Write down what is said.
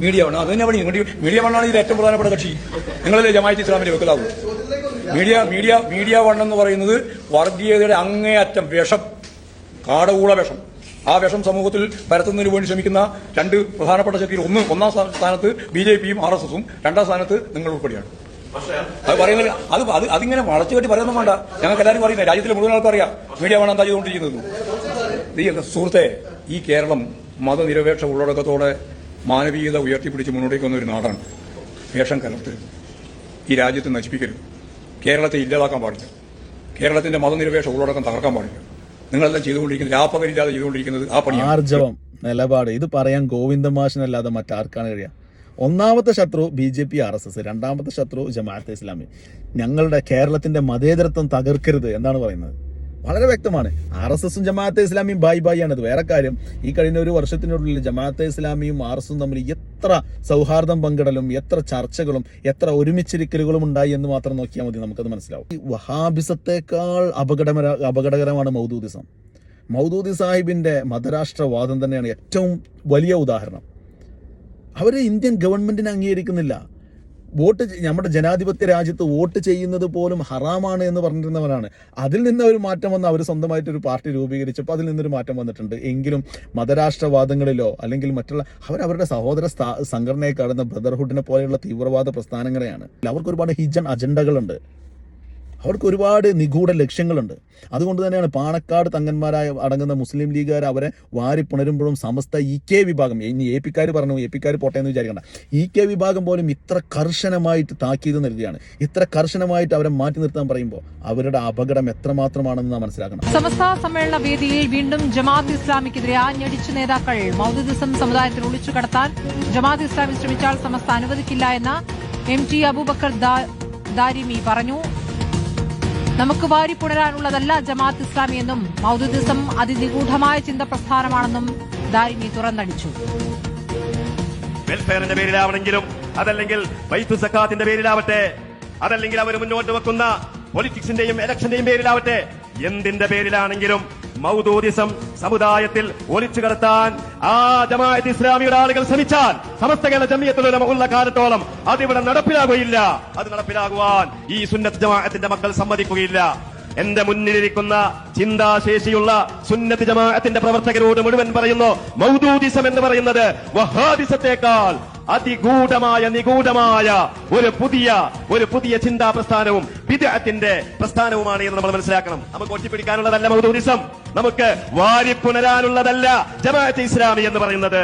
Media one. അത് തന്നെ പണി. മീഡിയ വണ്ണാണ് ഇതിൽ ഏറ്റവും പ്രധാനപ്പെട്ട കക്ഷി. നിങ്ങളല്ലേ ജമാഅത്തെ ഇസ്ലാമിന്റെ വെക്കലാവും. മീഡിയ വൺ എന്ന് പറയുന്നത് വർഗീയതയുടെ അങ്ങേയറ്റം വിഷം, കാടകൂള വിഷം. ആ വിഷം സമൂഹത്തിൽ പരത്തുന്നതിന് വേണ്ടി ശ്രമിക്കുന്ന രണ്ട് പ്രധാനപ്പെട്ട ശക്തികൾ, ഒന്നാം സ്ഥാനത്ത് BJPയും RSSഉം, രണ്ടാം സ്ഥാനത്ത് നിങ്ങൾ ഉൾപ്പെടെയാണ്. അത് പറയുന്നത് അതിങ്ങനെ വളച്ചു കെട്ടി പറയുന്നു വേണ്ട. ഞങ്ങൾക്ക് എല്ലാവരും പറയുന്നത്, രാജ്യത്തിലെ മുഴുവൻ ആൾക്കും അറിയാം മീഡിയ വൺ എന്താ ചെയ്തുകൊണ്ടിരിക്കുന്നത്. സുഹൃത്തെ, ഈ കേരളം മതനിരപേക്ഷ ഉള്ളടക്കത്തോടെ മാനവീയത ഉയർത്തിപ്പിടിച്ച് മുന്നോട്ടേക്ക് വന്ന ഒരു നാടാണ്. വേഷം കലർത്തരുത്, ഈ രാജ്യത്തെ നശിപ്പിക്കരുത്, കേരളത്തെ ഇല്ലാതാക്കാൻ പാടില്ല, കേരളത്തിന്റെ മതനിരപേക്ഷ ഉള്ളടക്കം തകർക്കാൻ പാടില്ല. നിങ്ങളെല്ലാം ചെയ്തുകൊണ്ടിരിക്കുന്നത്, രാപ്പകലില്ലാതെ ചെയ്തുകൊണ്ടിരിക്കുന്നത് ആ പണി. ആർജവം, നിലപാട്, ഇത് പറയാൻ ഗോവിന്ദ മാഷിനല്ലാതെ മറ്റാർക്കാണ് കഴിയുക? ഒന്നാമത്തെ ശത്രു BJP RSS, രണ്ടാമത്തെ ശത്രു ജമാഅത്തെ ഇസ്ലാമി. ഞങ്ങളുടെ കേരളത്തിന്റെ മതേതരത്വം തകർക്കരുത് എന്നാണ് പറയുന്നത്. വളരെ വ്യക്തമാണ്. RSSും ജമാഅത്തെ ഇസ്ലാമിയും ബായ് ആണത്. വേറെ കാര്യം, ഈ കഴിഞ്ഞ ഒരു വർഷത്തിനുള്ളിൽ ജമാഅത്തെ ഇസ്ലാമിയും RSSും തമ്മിൽ എത്ര സൗഹാർദ്ദം പങ്കിടലും, എത്ര ചർച്ചകളും, എത്ര ഒരുമിച്ചിരിക്കലുകളും ഉണ്ടായി എന്ന് മാത്രം നോക്കിയാൽ മതി, നമുക്കത് മനസ്സിലാവും. ഈ വഹാബിസത്തേക്കാൾ അപകടകരമാണ് മൗദൂദിസം. മൗദൂദി സാഹിബിന്റെ മതരാഷ്ട്രവാദം തന്നെയാണ് ഏറ്റവും വലിയ ഉദാഹരണം. അവർ ഇന്ത്യൻ ഗവൺമെന്റിനെ അംഗീകരിക്കുന്നില്ല. നമ്മുടെ ജനാധിപത്യ രാജ്യത്ത് വോട്ട് ചെയ്യുന്നത് പോലും ഹറാമാണ് എന്ന് പറഞ്ഞിരുന്നവരാണ്. അതിൽ നിന്ന് ഒരു മാറ്റം വന്ന് അവർ സ്വന്തമായിട്ടൊരു പാർട്ടി രൂപീകരിച്ചപ്പോൾ അതിൽ നിന്നൊരു മാറ്റം വന്നിട്ടുണ്ട്. എങ്കിലും മതരാഷ്ട്രവാദങ്ങളിലോ അല്ലെങ്കിൽ മറ്റുള്ള അവരുടെ സഹോദര സംഘടനയെ കാണുന്ന ബ്രദർഹുഡിനെ പോലെയുള്ള തീവ്രവാദ പ്രസ്ഥാനങ്ങളെയാണ്. അവർക്ക് ഒരുപാട് ഹിജൻ അജണ്ടകളുണ്ട്, അവർക്ക് ഒരുപാട് നിഗൂഢ ലക്ഷ്യങ്ങളുണ്ട്. അതുകൊണ്ട് തന്നെയാണ് പാണക്കാട് തങ്ങന്മാരായ അടങ്ങുന്ന മുസ്ലിം ലീഗുകാർ അവരെ വാരിപ്പുണരുമ്പോഴും സമസ്ത EK വിഭാഗം, ഇനി AP-ക്കാർ പറഞ്ഞു, AP-ക്കാർ പോട്ടെ എന്ന് വിചാരിക്കണ്ട, EK വിഭാഗം പോലും ഇത്ര കർശനമായിട്ട് താക്കീത് നൽകുകയാണ്. ഇത്ര കർശനമായിട്ട് അവരെ മാറ്റി നിർത്താൻ പറയുമ്പോൾ അവരുടെ അപകടം എത്രമാത്രമാണെന്ന് നാം മനസ്സിലാക്കണം. സമസ്ത സമ്മേളന വേദിയിൽ വീണ്ടും ജമാഅത്ത് ഇസ്ലാമിക്കെതിരെ ആഞ്ഞടിച്ച നേതാക്കൾ. മൗദൂദിസം സമുദായത്തിൽ ഒളിച്ചു കടത്താൻ ജമാഅത്ത് ഇസ്ലാമി ശ്രമിച്ചാൽ സമസ്ത അനുവദിക്കില്ല എന്ന് MT അബൂബക്കർ ദാരിമി പറഞ്ഞു. നമുക്ക് വാരി പുണരാനുള്ളതല്ല ജമാഅത്ത് ഇസ്ലാമി എന്നും മൗദൂദിസം അതിനിഗൂഢമായ ചിന്ത പ്രസ്ഥാനമാണെന്നും ദാരിമി തുറന്നടിച്ചു. വെൽഫെയറിന്റെ പേരിലാവണമെങ്കിലും, അതല്ലെങ്കിൽ വൈത്തു സക്കാത്തിന്റെ പേരിലാവട്ടെ, അതല്ലെങ്കിൽ അവർ മുന്നോട്ട് വെക്കുന്ന പൊളിറ്റിക്സിന്റെയും ഇലക്ഷന്റെയും പേരിലാവട്ടെ, എന്തിന്റെ പേരിലാണെങ്കിലും മൗദൂദിസം സമുദായത്തിൽ ഒളിച്ചു കടത്താൻ ആ ജമാഅത്ത് ഇസ്ലാമിയുടെ ആളുകൾ ശ്രമിച്ചാൽ സമസ്ത കേരള ജമിയത്തുൽ ഉലമ ഉള്ള കാലത്തോളം അതിവിടെ നടപ്പിലാകുകയില്ല. അത് നടപ്പിലാകുവാൻ ഈ സുന്നത്ത് ജമാഅത്തിന്റെ മക്കൾ സമ്മതിക്കുകയില്ല. എന്റെ മുന്നിലിരിക്കുന്ന ചിന്താശേഷിയുള്ള സുന്നത്ത് ജമാഅത്തിന്റെ പ്രവർത്തകരോട് മുഴുവൻ പറയുന്നു, മൗദൂദിസം എന്ന് പറയുന്നത് വഹാബിസത്തേക്കാൾ അതിഗൂഢമായ നിഗൂഢമായ ഒരു പുതിയ ചിന്താ പ്രസ്ഥാനവും ബിദ്അത്തിന്റെ പ്രസ്ഥാനവുമാണ് എന്ന് നമ്മൾ മനസ്സിലാക്കണം. നമുക്ക് ഒറ്റിപ്പിടിക്കാനുള്ളതല്ല മൗദൂദിസം, നമുക്ക് വാരിപ്പുണരാനുള്ളതല്ല ജമാഅത്തെ ഇസ്ലാമി എന്ന് പറയുന്നത്.